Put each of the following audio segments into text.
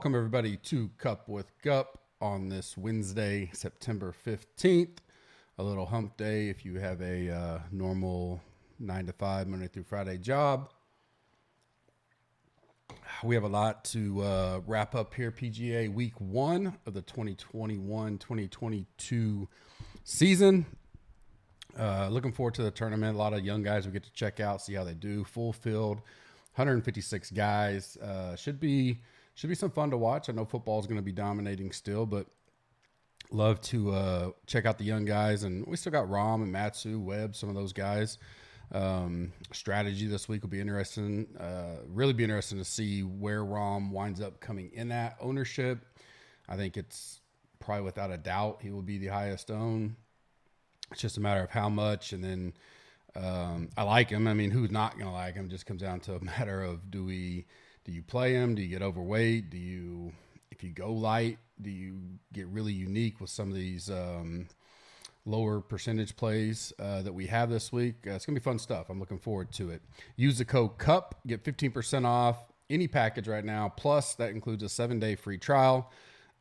Welcome, everybody, to Cup with Gup on this Wednesday, September 15th. A little hump day if you have a normal 9 to 5, Monday through Friday job. We have a lot to wrap up here. PGA Week 1 of the 2021-2022 season. Looking forward to the tournament. A lot of young guys we get to check out, see how they do. Full field, 156 guys. Should be some fun to watch. I know football is going to be dominating still, but love to check out the young guys. And we still got Rom and Matsu, Webb, some of those guys. Strategy this week will be interesting. Really be interesting to see where Rom winds up coming in at ownership. I think it's probably without a doubt he will be the highest owned. It's just a matter of how much. And then I like him. I mean, who's not going to like him? It just comes down to a matter of do you play him? Do you get overweight? If you go light, do you get really unique with some of these lower percentage plays that we have this week? It's going to be fun stuff. I'm looking forward to it. Use the code CUP, get 15% off any package right now. Plus, that includes a 7-day free trial.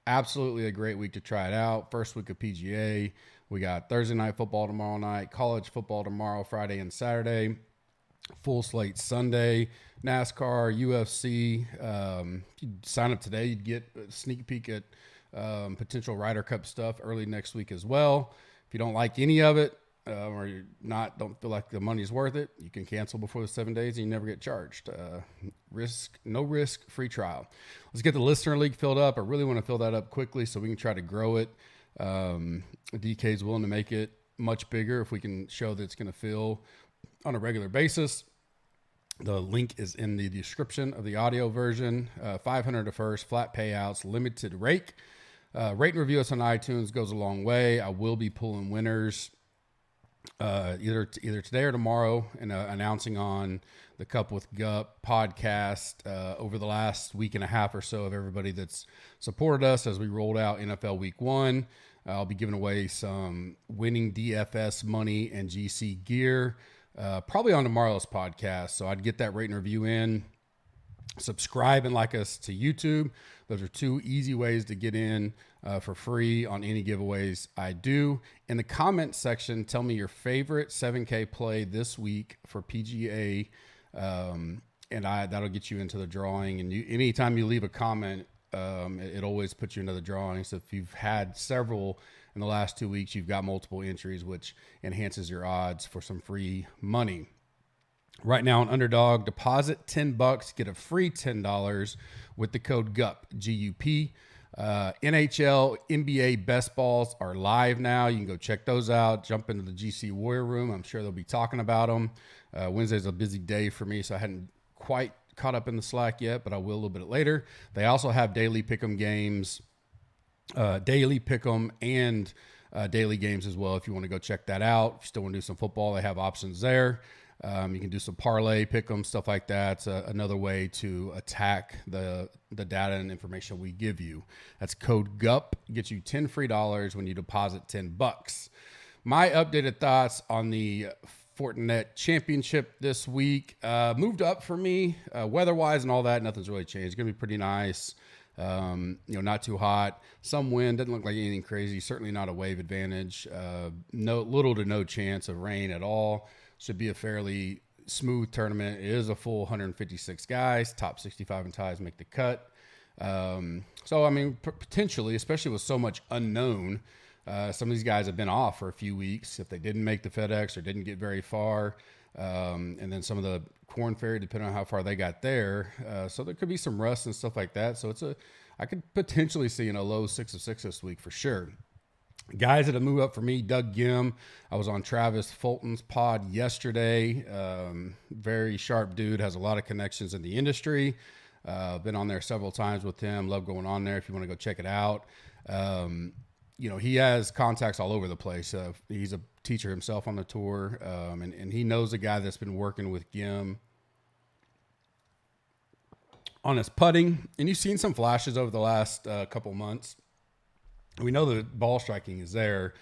Absolutely a great week to try it out. First week of PGA. We got Thursday night football tomorrow night, college football tomorrow, Friday and Saturday, full slate Sunday, NASCAR, UFC. If you sign up today, you'd get a sneak peek at potential Ryder Cup stuff early next week as well. If you don't like any of it or don't feel like the money's worth it, you can cancel before the 7 days and you never get charged. No risk, free trial. Let's get the listener league filled up. I really want to fill that up quickly so we can try to grow it. DK's willing to make it much bigger if we can show that it's going to fill on a regular basis. The link is in the description of the audio version. 500 to first, flat payouts, limited rate. Rate and review us on iTunes goes a long way. I will be pulling winners either today or tomorrow and announcing on the Cup with Gup podcast over the last week and a half or so of everybody that's supported us as we rolled out NFL Week 1. I'll be giving away some winning DFS money and GC gear probably on tomorrow's podcast. So I'd get that rate and review in. Subscribe and like us to YouTube. Those are two easy ways to get in for free on any giveaways I do. In the comment section, tell me your favorite 7K play this week for PGA, and that'll get you into the drawing. And anytime you leave a comment, it always puts you into the drawing. So if you've had several in the last 2 weeks, you've got multiple entries, which enhances your odds for some free money. Right now on Underdog, deposit $10, get a free $10 with the code GUP, G-U-P. NHL, NBA best balls are live now. You can go check those out. Jump into the GC Warrior Room. I'm sure they'll be talking about them. Wednesday's a busy day for me, so I hadn't quite caught up in the Slack yet, but I will a little bit later. They also have daily pick'em games, daily pick'em and daily games as well. If you want to go check that out, if you still want to do some football, they have options there. You can do some parlay, pick them, stuff like that. It's another way to attack the data and information we give you. That's code GUP. Gets you $10 free when you deposit $10. My updated thoughts on the Fortinet Championship this week. Moved up for me, weather-wise and all that. Nothing's really changed. It's going to be pretty nice. Not too hot. Some wind. Doesn't look like anything crazy. Certainly not a wave advantage. Little to no chance of rain at all. Should be a fairly smooth tournament. It is a full 156 guys. Top 65 in ties make the cut. Potentially, especially with so much unknown, some of these guys have been off for a few weeks if they didn't make the FedEx or didn't get very far. And then some of the Corn Ferry, depending on how far they got there. So there could be some rust and stuff like that. So I could potentially see a low 6 of 6 this week for sure. Guys that have moved up for me, Doug Gim. I was on Travis Fulton's pod yesterday. Very sharp dude, has a lot of connections in the industry. Been on there several times with him. Love going on there if you want to go check it out. He has contacts all over the place. He's a teacher himself on the tour, and he knows a guy that's been working with Gim on his putting. And you've seen some flashes over the last couple months. We know the ball striking is there.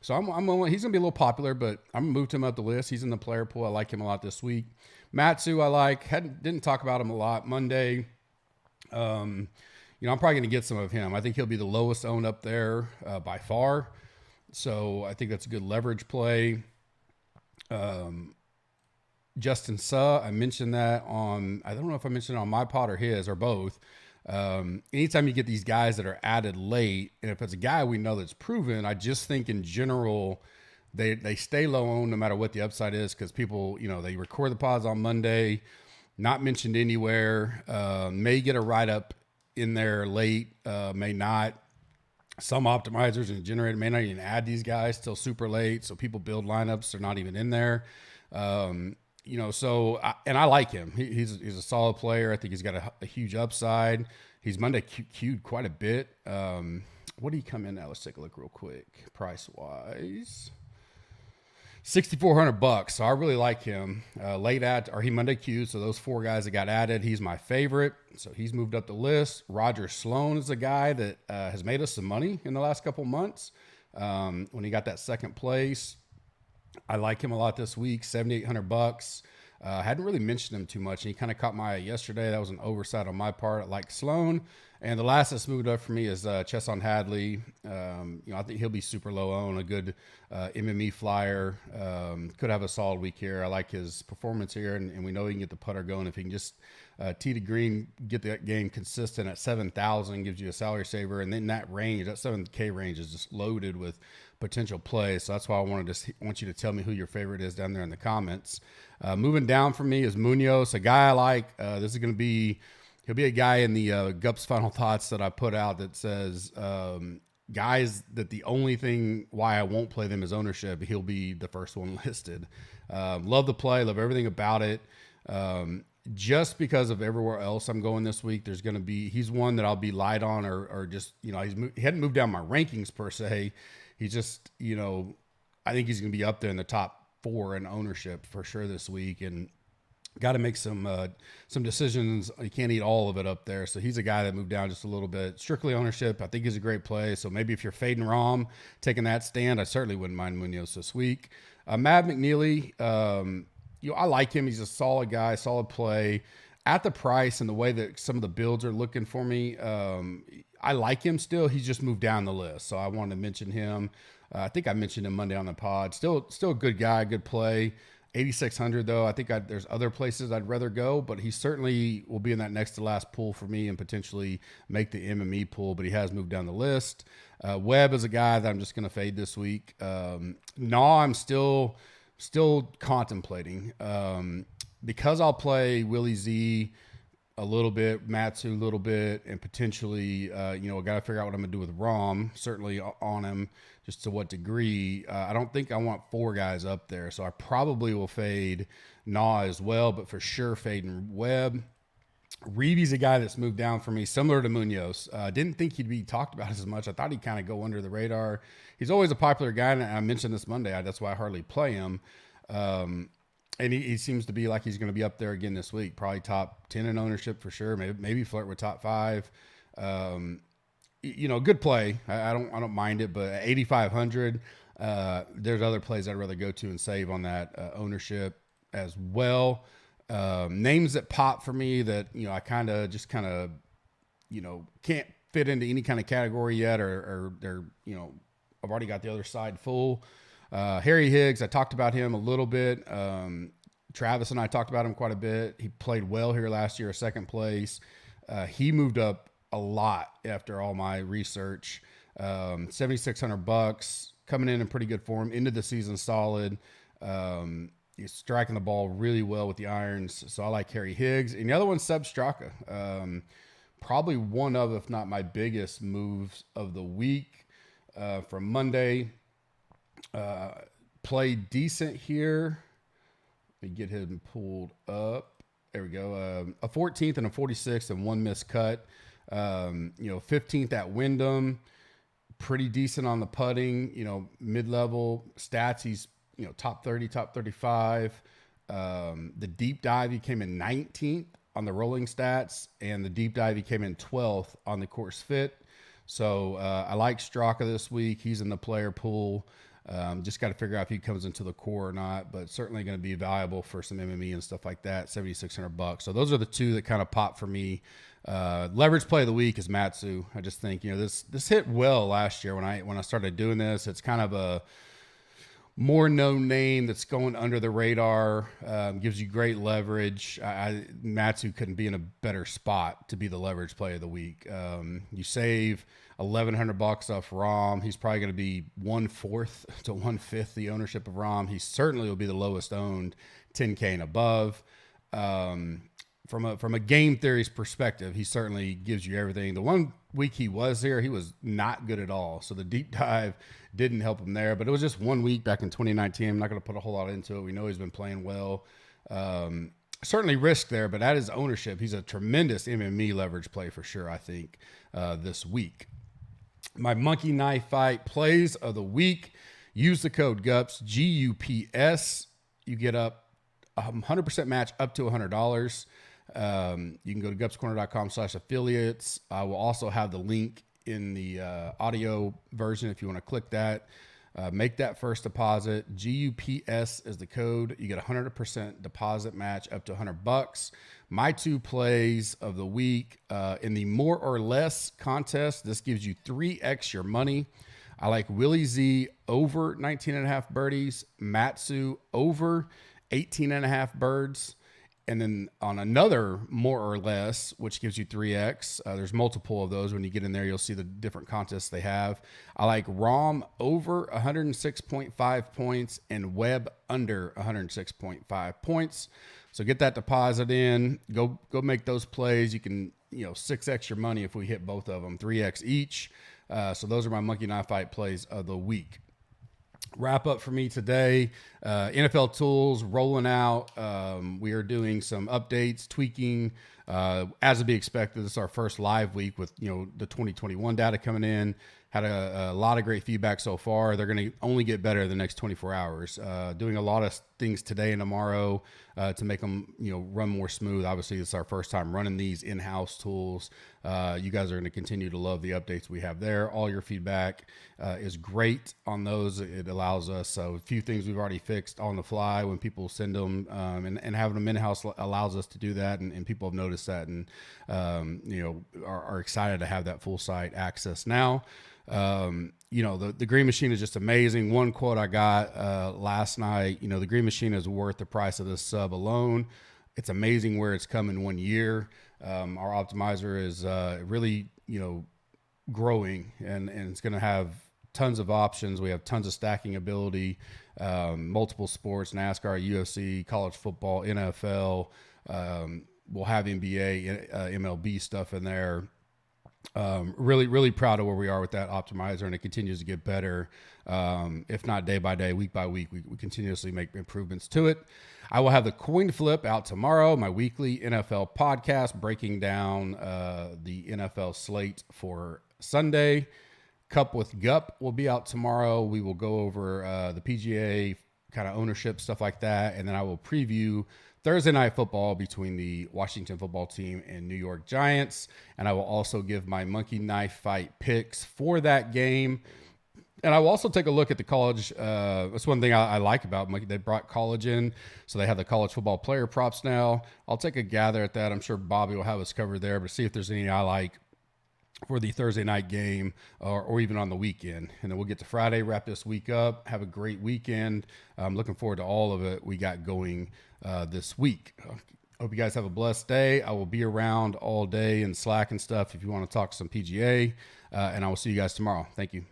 So he's going to be a little popular, but I'm going to move him up the list. He's in the player pool. I like him a lot this week. Matsu I like. Didn't talk about him a lot Monday. I'm probably going to get some of him. I think he'll be the lowest owned up there by far. So I think that's a good leverage play. Justin Suh, I mentioned that I don't know if I mentioned it on my pod or his or both. Anytime you get these guys that are added late, and if it's a guy we know that's proven, I just think in general, they stay low owned no matter what the upside is, because people, they record the pods on Monday, not mentioned anywhere, may get a write-up in there late, may not. Some optimizers and generator may not even add these guys till super late, so people build lineups, they're not even in there. So I like him. He's a solid player. I think he's got a huge upside. He's Monday queued quite a bit. What did he come in at? Let's take a look real quick. Price wise, $6,400. So I really like him. He Monday queued. So those 4 guys that got added, he's my favorite. So he's moved up the list. Roger Sloane is a guy that has made us some money in the last couple months. When he got that second place, I like him a lot this week. $7,800. Hadn't really mentioned him too much, and he kind of caught my eye yesterday. That was an oversight on my part. I like Sloane. And the last that's moved up for me is Chesson Hadley. I think he'll be super low owned, a good MME flyer. Could have a solid week here. I like his performance here, and we know he can get the putter going. If he can just tee to green, get that game consistent at 7,000, gives you a salary saver. And then that range, that 7K range is just loaded with potential plays. So that's why I want you to tell me who your favorite is down there in the comments. Moving down for me is Munoz, a guy I like. This is going to be... He'll be a guy in the Gups Final Thoughts that I put out that says, guys, that the only thing why I won't play them is ownership. He'll be the first one listed. Love the play, love everything about it. Just because of everywhere else I'm going this week, he's one that I'll be light on or just, he hadn't moved down my rankings per se. He's just, I think he's going to be up there in the top 4 in ownership for sure this week. And got to make some decisions. You can't eat all of it up there. So he's a guy that moved down just a little bit. Strictly ownership, I think he's a great play. So maybe if you're fading Rom, taking that stand, I certainly wouldn't mind Munoz this week. Matt McNeely, I like him. He's a solid guy, solid play. At the price and the way that some of the builds are looking for me, I like him still. He's just moved down the list. So I wanted to mention him. I think I mentioned him Monday on the pod. Still a good guy, good play. 8,600 though. I think there's other places I'd rather go, but he certainly will be in that next to last pool for me and potentially make the MME pool, but he has moved down the list. Webb is a guy that I'm just going to fade this week. I'm still contemplating, because I'll play Willie Z a little bit, Matsu a little bit, and potentially, I got to figure out what I'm going to do with Rom, certainly on him, just to what degree. I don't think I want 4 guys up there, so I probably will fade as well, but for sure fading Webb. Reevy's a guy that's moved down for me, similar to Munoz. Didn't think he'd be talked about as much. I thought he'd kind of go under the radar. He's always a popular guy, and I mentioned this Monday. That's why I hardly play him. And he seems to be like he's going to be up there again this week, probably top 10 in ownership for sure. Maybe flirt with top 5. Good play. I don't mind it, but at 8,500, there's other plays I'd rather go to and save on that ownership as well. Names that pop for me that I kind of can't fit into any kind of category yet, or they're I've already got the other side full. Harry Higgs, I talked about him a little bit. Travis and I talked about him quite a bit. He played well here last year, second place. He moved up a lot after all my research. $7,600, coming in pretty good form. Into the season solid. He's striking the ball really well with the irons. So I like Harry Higgs. And the other one's Seb Straka. Probably one of, if not my biggest moves of the week from Monday. Played decent here. Let me get him pulled up. There we go. A 14th and a 46th and 1 missed cut. 15th at Wyndham. Pretty decent on the putting. Mid-level stats. He's top 30, top 35. The deep dive, he came in 19th on the rolling stats, and the deep dive, he came in 12th on the course fit. So I like Straka this week. He's in the player pool. Just got to figure out if he comes into the core or not, but certainly going to be valuable for some MME and stuff like that. $7,600. So those are the 2 that kind of pop for me Leverage play of the week is Matsu. I just think, this hit well last year when I started doing this. It's kind of a more known name that's going under the radar, gives you great leverage. Matsu couldn't be in a better spot to be the leverage play of the week. You save $1,100 off Rom. He's probably going to be 1/4 to 1/5 the ownership of Rom. He certainly will be the lowest owned 10K and above. From a game theory's perspective, he certainly gives you everything. The one week he was here, he was not good at all. So the deep dive didn't help him there, but it was just 1 week back in 2019. I'm not going to put a whole lot into it. We know he's been playing well. Certainly risk there, but at his ownership, he's a tremendous MME leverage play for sure, I think, this week. My monkey knife fight plays of the week. Use the code GUPS, GUPS. You get up 100% match up to $100. You can go to gupscorner.com/affiliates. I will also have the link in the audio version if you want to click that. Make that first deposit. GUPS is the code. You get 100% deposit match up to $100. My 2 plays of the week in the more or less contest. This gives you 3x your money. I like Willie Z over 19.5 birdies, Matsu over 18.5 birds. And then on another more or less, which gives you 3x, there's multiple of those. When you get in there, you'll see the different contests they have. I like Rom over 106.5 points and Webb under 106.5 points. So get that deposit in, go make those plays. You can, 6x your money if we hit both of them, 3x each. So those are my monkey knife fight plays of the week. Wrap up for me today. NFL tools rolling out. We are doing some updates, tweaking, as to be expected. This is our first live week with, the 2021 data coming in. Had a lot of great feedback so far. They're going to only get better the next 24 hours. Doing a lot of things today and tomorrow to make them, run more smooth. Obviously, it's our first time running these in-house tools. You guys are going to continue to love the updates we have there. All your feedback is great on those. It allows us, so a few things we've already fixed on the fly when people send them, and having them in-house allows us to do that, and people have noticed that and, are excited to have that full site access now. The Green Machine is just amazing. One quote I got last night, the Green Machine is worth the price of this sub alone. It's amazing where it's come in 1 year. Our optimizer is really, growing and it's going to have tons of options. We have tons of stacking ability, multiple sports, NASCAR, UFC, college football, NFL. We'll have NBA, MLB stuff in there. Really, really proud of where we are with that optimizer, and it continues to get better. If not day by day, week by week, we continuously make improvements to it. I will have the coin flip out tomorrow, my weekly NFL podcast, breaking down the NFL slate for Sunday. Cup with Gup will be out tomorrow. We will go over the PGA kind of ownership, stuff like that, and then I will preview Thursday night football between the Washington football team and New York Giants. And I will also give my monkey knife fight picks for that game. And I will also take a look at the college. That's one thing I like about monkey. They brought college in, so they have the college football player props now. I'll take a gather at that. I'm sure Bobby will have us covered there, but see if there's any I like for the Thursday night game or even on the weekend. And then we'll get to Friday, wrap this week up, have a great weekend. I'm looking forward to all of it we got going this week. Hope you guys have a blessed day. I will be around all day in Slack and stuff if you want to talk some PGA, and I will see you guys tomorrow. Thank you.